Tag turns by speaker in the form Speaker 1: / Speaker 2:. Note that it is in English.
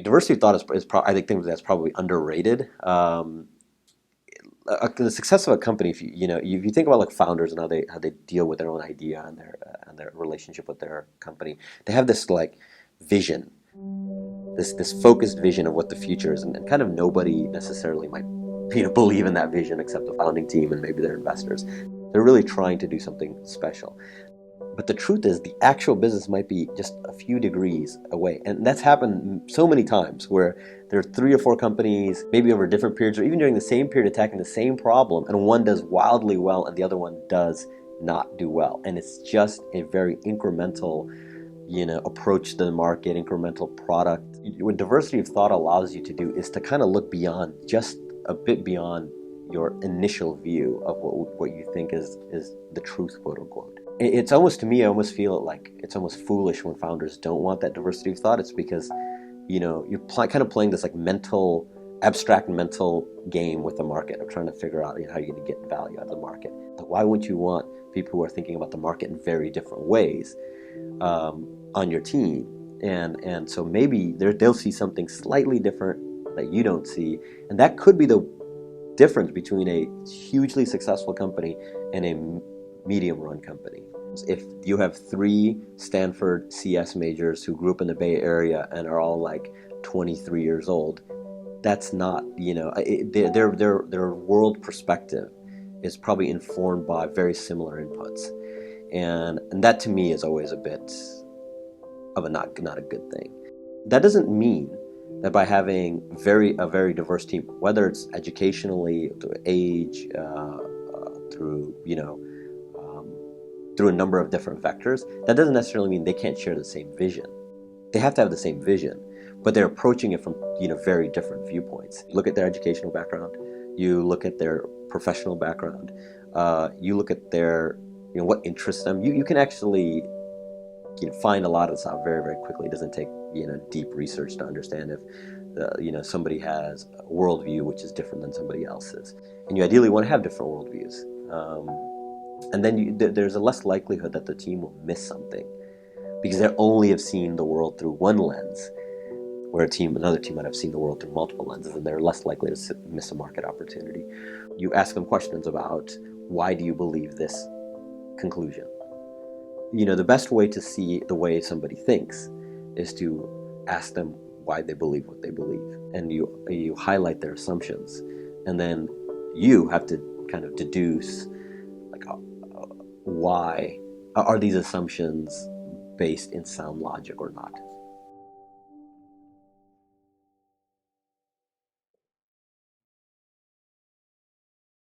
Speaker 1: Diversity of thought I think that's probably underrated. The success of a company, if you think about like founders and how they deal with their own idea and their relationship with their company, they have this like vision, this focused vision of what the future is, and kind of nobody necessarily might believe in that vision except the founding team and maybe their investors. They're really trying to do something special. But the truth is, the actual business might be just a few degrees away. And that's happened so many times where there are 3 or 4 companies, maybe over different periods, or even during the same period, attacking the same problem, and one does wildly well and the other one does not do well. And it's just a very incremental, approach to the market, incremental product. What diversity of thought allows you to do is to kind of look beyond, just a bit beyond your initial view of what you think is the truth, quote unquote. It's almost, to me, I almost feel like it's almost foolish when founders don't want that diversity of thought. It's because, you're kind of playing this like abstract mental game with the market of trying to figure out how you're going to get value out of the market. Like, why wouldn't you want people who are thinking about the market in very different ways on your team? And so maybe they'll see something slightly different that you don't see, and that could be the difference between a hugely successful company and a medium-run company. If you have 3 Stanford CS majors who grew up in the Bay Area and are all like 23 years old, that's not, their world perspective is probably informed by very similar inputs, and that to me is always a bit of a not a good thing. That doesn't mean that by having a very diverse team, whether it's educationally, through age, through a number of different vectors, that doesn't necessarily mean they can't share the same vision. They have to have the same vision, but they're approaching it from very different viewpoints. You look at their educational background, you look at their professional background, you look at their what interests them. You can actually find a lot of this out very, very quickly. It doesn't take deep research to understand if somebody has a worldview which is different than somebody else's, and you ideally want to have different worldviews. And then there's a less likelihood that the team will miss something because they only have seen the world through one lens, where another team might have seen the world through multiple lenses, and they're less likely to miss a market opportunity. You ask them questions about, why do you believe this conclusion? The best way to see the way somebody thinks is to ask them why they believe what they believe, and you highlight their assumptions, and then you have to kind of deduce, like, why are these assumptions based in sound logic or not?